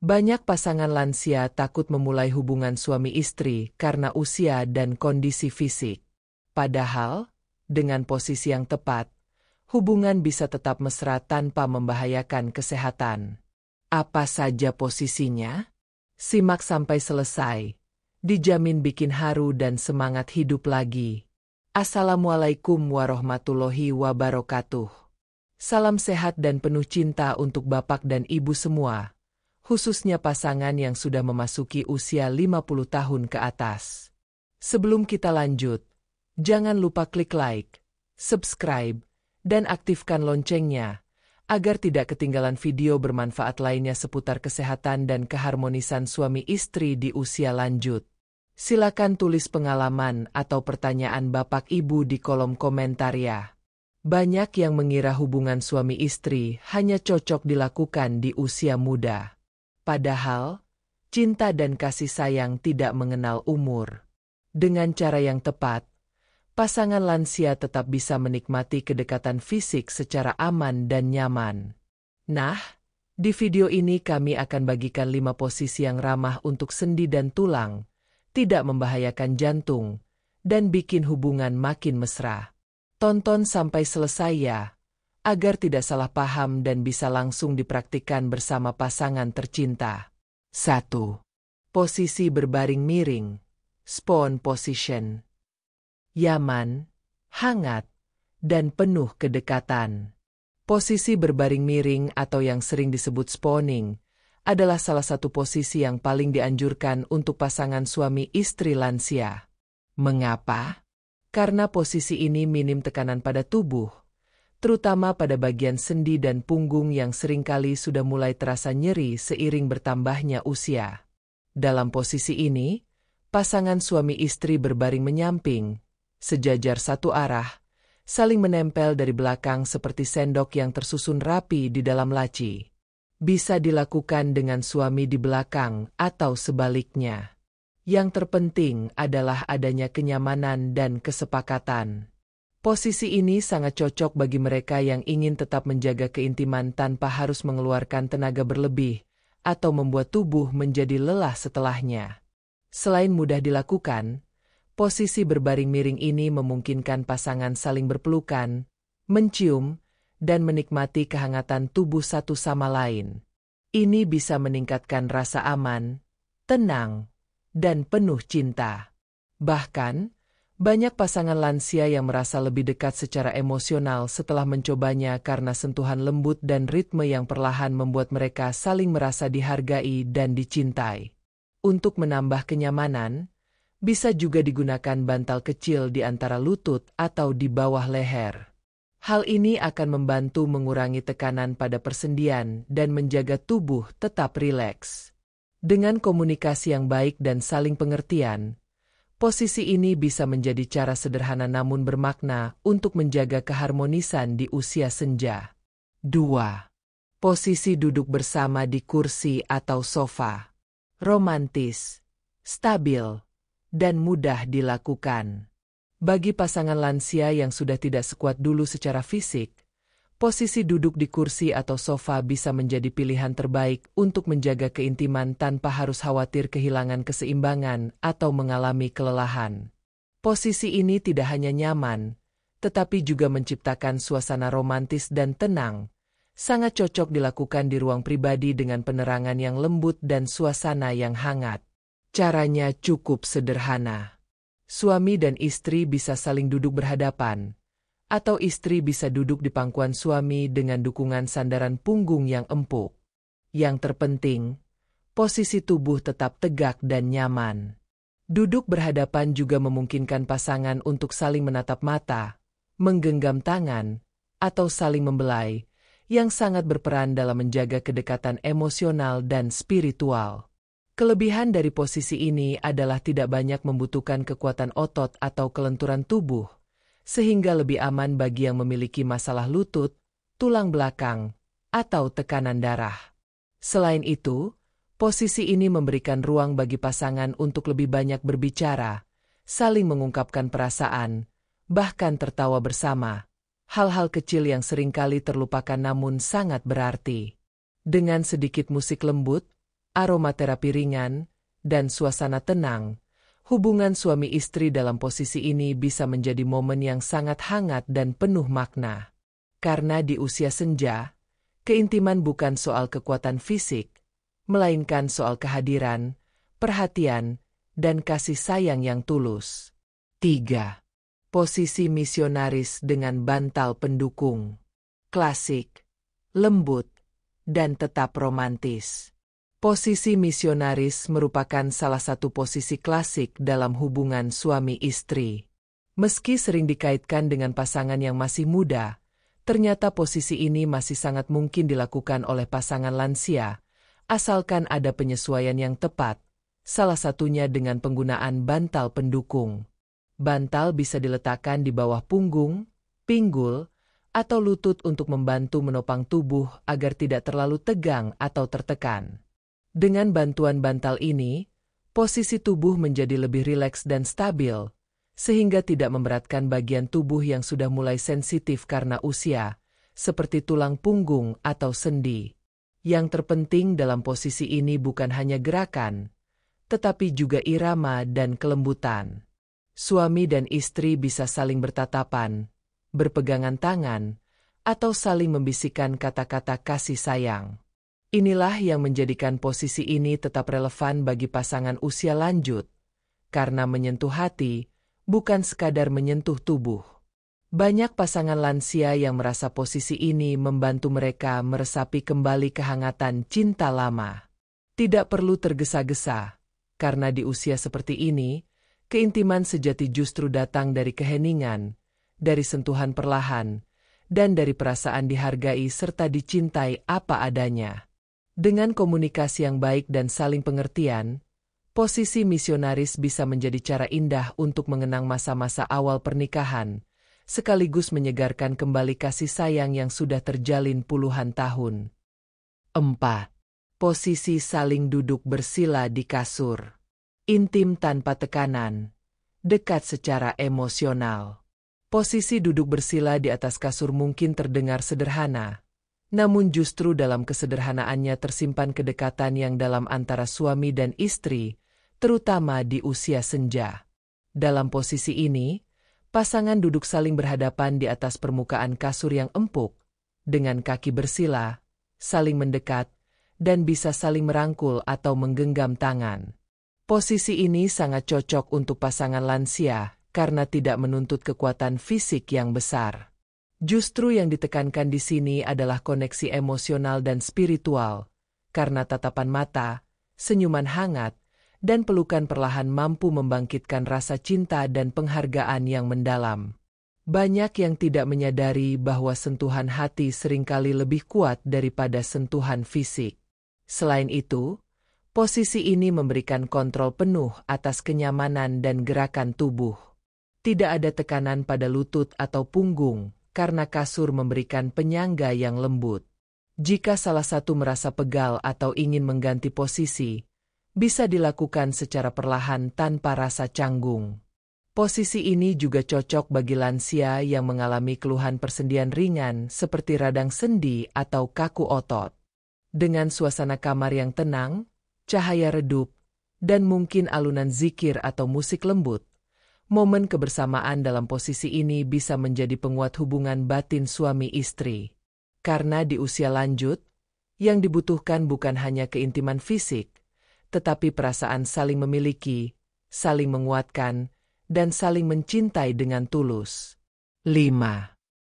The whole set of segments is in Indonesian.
Banyak pasangan lansia takut memulai hubungan suami istri karena usia dan kondisi fisik. Padahal, dengan posisi yang tepat, hubungan bisa tetap mesra tanpa membahayakan kesehatan. Apa saja posisinya? Simak sampai selesai. Dijamin bikin haru dan semangat hidup lagi. Assalamualaikum warahmatullahi wabarakatuh. Salam sehat dan penuh cinta untuk bapak dan ibu semua, khususnya pasangan yang sudah memasuki usia 50 tahun ke atas. Sebelum kita lanjut, jangan lupa klik like, subscribe, dan aktifkan loncengnya, agar tidak ketinggalan video bermanfaat lainnya seputar kesehatan dan keharmonisan suami istri di usia lanjut. Silakan tulis pengalaman atau pertanyaan bapak ibu di kolom komentar ya. Banyak yang mengira hubungan suami istri hanya cocok dilakukan di usia muda. Padahal, cinta dan kasih sayang tidak mengenal umur. Dengan cara yang tepat, pasangan lansia tetap bisa menikmati kedekatan fisik secara aman dan nyaman. Nah, di video ini kami akan bagikan 5 posisi yang ramah untuk sendi dan tulang, tidak membahayakan jantung, dan bikin hubungan makin mesra. Tonton sampai selesai ya, agar tidak salah paham dan bisa langsung dipraktikkan bersama pasangan tercinta. 1. Posisi berbaring miring, Spone Position. Nyaman, hangat, dan penuh kedekatan. Posisi berbaring miring atau yang sering disebut spawning adalah salah satu posisi yang paling dianjurkan untuk pasangan suami istri lansia. Mengapa? Karena posisi ini minim tekanan pada tubuh, terutama pada bagian sendi dan punggung yang seringkali sudah mulai terasa nyeri seiring bertambahnya usia. Dalam posisi ini, pasangan suami istri berbaring menyamping, sejajar satu arah, saling menempel dari belakang seperti sendok yang tersusun rapi di dalam laci. Bisa dilakukan dengan suami di belakang atau sebaliknya. Yang terpenting adalah adanya kenyamanan dan kesepakatan. Posisi ini sangat cocok bagi mereka yang ingin tetap menjaga keintiman tanpa harus mengeluarkan tenaga berlebih atau membuat tubuh menjadi lelah setelahnya. Selain mudah dilakukan, posisi berbaring miring ini memungkinkan pasangan saling berpelukan, mencium, dan menikmati kehangatan tubuh satu sama lain. Ini bisa meningkatkan rasa aman, tenang, dan penuh cinta. Bahkan, banyak pasangan lansia yang merasa lebih dekat secara emosional setelah mencobanya karena sentuhan lembut dan ritme yang perlahan membuat mereka saling merasa dihargai dan dicintai. Untuk menambah kenyamanan, bisa juga digunakan bantal kecil di antara lutut atau di bawah leher. Hal ini akan membantu mengurangi tekanan pada persendian dan menjaga tubuh tetap rileks. Dengan komunikasi yang baik dan saling pengertian, posisi ini bisa menjadi cara sederhana namun bermakna untuk menjaga keharmonisan di usia senja. 2. Posisi duduk bersama di kursi atau sofa. Romantis, stabil, dan mudah dilakukan. Bagi pasangan lansia yang sudah tidak sekuat dulu secara fisik, posisi duduk di kursi atau sofa bisa menjadi pilihan terbaik untuk menjaga keintiman tanpa harus khawatir kehilangan keseimbangan atau mengalami kelelahan. Posisi ini tidak hanya nyaman, tetapi juga menciptakan suasana romantis dan tenang. Sangat cocok dilakukan di ruang pribadi dengan penerangan yang lembut dan suasana yang hangat. Caranya cukup sederhana. Suami dan istri bisa saling duduk berhadapan, atau istri bisa duduk di pangkuan suami dengan dukungan sandaran punggung yang empuk. Yang terpenting, posisi tubuh tetap tegak dan nyaman. Duduk berhadapan juga memungkinkan pasangan untuk saling menatap mata, menggenggam tangan, atau saling membelai, yang sangat berperan dalam menjaga kedekatan emosional dan spiritual. Kelebihan dari posisi ini adalah tidak banyak membutuhkan kekuatan otot atau kelenturan tubuh, sehingga lebih aman bagi yang memiliki masalah lutut, tulang belakang, atau tekanan darah. Selain itu, posisi ini memberikan ruang bagi pasangan untuk lebih banyak berbicara, saling mengungkapkan perasaan, bahkan tertawa bersama. Hal-hal kecil yang seringkali terlupakan namun sangat berarti. Dengan sedikit musik lembut, aromaterapi ringan, dan suasana tenang, hubungan suami istri dalam posisi ini bisa menjadi momen yang sangat hangat dan penuh makna. Karena di usia senja, keintiman bukan soal kekuatan fisik, melainkan soal kehadiran, perhatian, dan kasih sayang yang tulus. 3. Posisi misionaris dengan bantal pendukung. Klasik, lembut, dan tetap romantis. Posisi misionaris merupakan salah satu posisi klasik dalam hubungan suami istri. Meski sering dikaitkan dengan pasangan yang masih muda, ternyata posisi ini masih sangat mungkin dilakukan oleh pasangan lansia, asalkan ada penyesuaian yang tepat, salah satunya dengan penggunaan bantal pendukung. Bantal bisa diletakkan di bawah punggung, pinggul, atau lutut untuk membantu menopang tubuh agar tidak terlalu tegang atau tertekan. Dengan bantuan bantal ini, posisi tubuh menjadi lebih rileks dan stabil, sehingga tidak memberatkan bagian tubuh yang sudah mulai sensitif karena usia, seperti tulang punggung atau sendi. Yang terpenting dalam posisi ini bukan hanya gerakan, tetapi juga irama dan kelembutan. Suami dan istri bisa saling bertatapan, berpegangan tangan, atau saling membisikkan kata-kata kasih sayang. Inilah yang menjadikan posisi ini tetap relevan bagi pasangan usia lanjut, karena menyentuh hati, bukan sekadar menyentuh tubuh. Banyak pasangan lansia yang merasa posisi ini membantu mereka meresapi kembali kehangatan cinta lama. Tidak perlu tergesa-gesa, karena di usia seperti ini, keintiman sejati justru datang dari keheningan, dari sentuhan perlahan, dan dari perasaan dihargai serta dicintai apa adanya. Dengan komunikasi yang baik dan saling pengertian, posisi misionaris bisa menjadi cara indah untuk mengenang masa-masa awal pernikahan, sekaligus menyegarkan kembali kasih sayang yang sudah terjalin puluhan tahun. 4. Posisi saling duduk bersila di kasur. Intim tanpa tekanan, dekat secara emosional. Posisi duduk bersila di atas kasur mungkin terdengar sederhana, namun justru dalam kesederhanaannya tersimpan kedekatan yang dalam antara suami dan istri, terutama di usia senja. Dalam posisi ini, pasangan duduk saling berhadapan di atas permukaan kasur yang empuk, dengan kaki bersila, saling mendekat, dan bisa saling merangkul atau menggenggam tangan. Posisi ini sangat cocok untuk pasangan lansia karena tidak menuntut kekuatan fisik yang besar. Justru yang ditekankan di sini adalah koneksi emosional dan spiritual, karena tatapan mata, senyuman hangat, dan pelukan perlahan mampu membangkitkan rasa cinta dan penghargaan yang mendalam. Banyak yang tidak menyadari bahwa sentuhan hati seringkali lebih kuat daripada sentuhan fisik. Selain itu, posisi ini memberikan kontrol penuh atas kenyamanan dan gerakan tubuh. Tidak ada tekanan pada lutut atau punggung, karena kasur memberikan penyangga yang lembut. Jika salah satu merasa pegal atau ingin mengganti posisi, bisa dilakukan secara perlahan tanpa rasa canggung. Posisi ini juga cocok bagi lansia yang mengalami keluhan persendian ringan seperti radang sendi atau kaku otot. Dengan suasana kamar yang tenang, cahaya redup, dan mungkin alunan zikir atau musik lembut, momen kebersamaan dalam posisi ini bisa menjadi penguat hubungan batin suami istri. Karena di usia lanjut, yang dibutuhkan bukan hanya keintiman fisik, tetapi perasaan saling memiliki, saling menguatkan, dan saling mencintai dengan tulus. 5.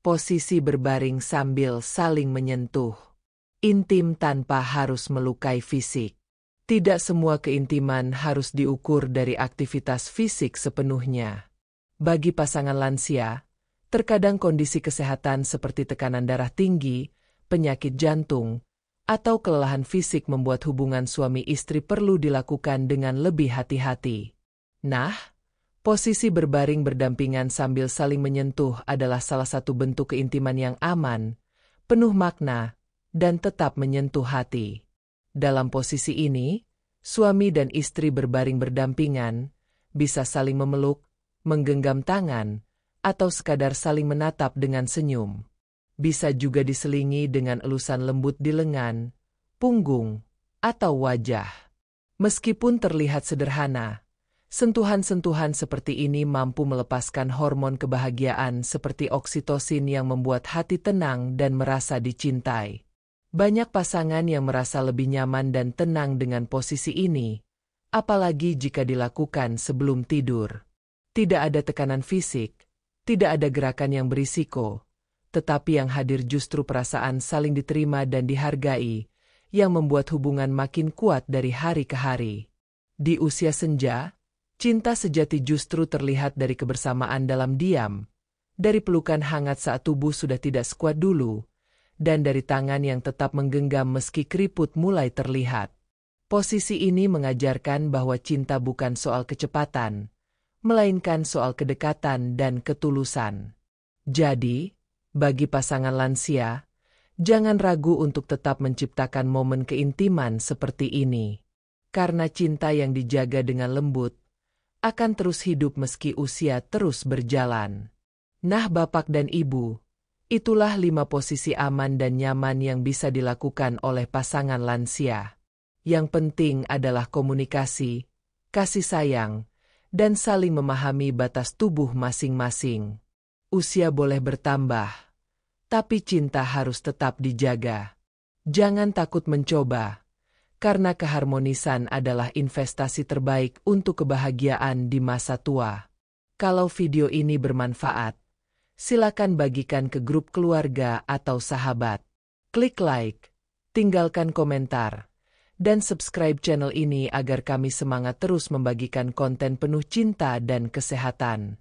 Posisi berbaring sambil saling menyentuh. Intim tanpa harus melukai fisik. Tidak semua keintiman harus diukur dari aktivitas fisik sepenuhnya. Bagi pasangan lansia, terkadang kondisi kesehatan seperti tekanan darah tinggi, penyakit jantung, atau kelelahan fisik membuat hubungan suami istri perlu dilakukan dengan lebih hati-hati. Nah, posisi berbaring berdampingan sambil saling menyentuh adalah salah satu bentuk keintiman yang aman, penuh makna, dan tetap menyentuh hati. Dalam posisi ini, suami dan istri berbaring berdampingan, bisa saling memeluk, menggenggam tangan, atau sekadar saling menatap dengan senyum. Bisa juga diselingi dengan elusan lembut di lengan, punggung, atau wajah. Meskipun terlihat sederhana, sentuhan-sentuhan seperti ini mampu melepaskan hormon kebahagiaan seperti oksitosin yang membuat hati tenang dan merasa dicintai. Banyak pasangan yang merasa lebih nyaman dan tenang dengan posisi ini, apalagi jika dilakukan sebelum tidur. Tidak ada tekanan fisik, tidak ada gerakan yang berisiko, tetapi yang hadir justru perasaan saling diterima dan dihargai, yang membuat hubungan makin kuat dari hari ke hari. Di usia senja, cinta sejati justru terlihat dari kebersamaan dalam diam, dari pelukan hangat saat tubuh sudah tidak sekuat dulu, dan dari tangan yang tetap menggenggam meski keriput mulai terlihat. Posisi ini mengajarkan bahwa cinta bukan soal kecepatan, melainkan soal kedekatan dan ketulusan. Jadi, bagi pasangan lansia, jangan ragu untuk tetap menciptakan momen keintiman seperti ini. Karena cinta yang dijaga dengan lembut akan terus hidup meski usia terus berjalan. Nah, Bapak dan Ibu, itulah 5 posisi aman dan nyaman yang bisa dilakukan oleh pasangan lansia. Yang penting adalah komunikasi, kasih sayang, dan saling memahami batas tubuh masing-masing. Usia boleh bertambah, tapi cinta harus tetap dijaga. Jangan takut mencoba, karena keharmonisan adalah investasi terbaik untuk kebahagiaan di masa tua. Kalau video ini bermanfaat, silakan bagikan ke grup keluarga atau sahabat. Klik like, tinggalkan komentar, dan subscribe channel ini agar kami semangat terus membagikan konten penuh cinta dan kesehatan.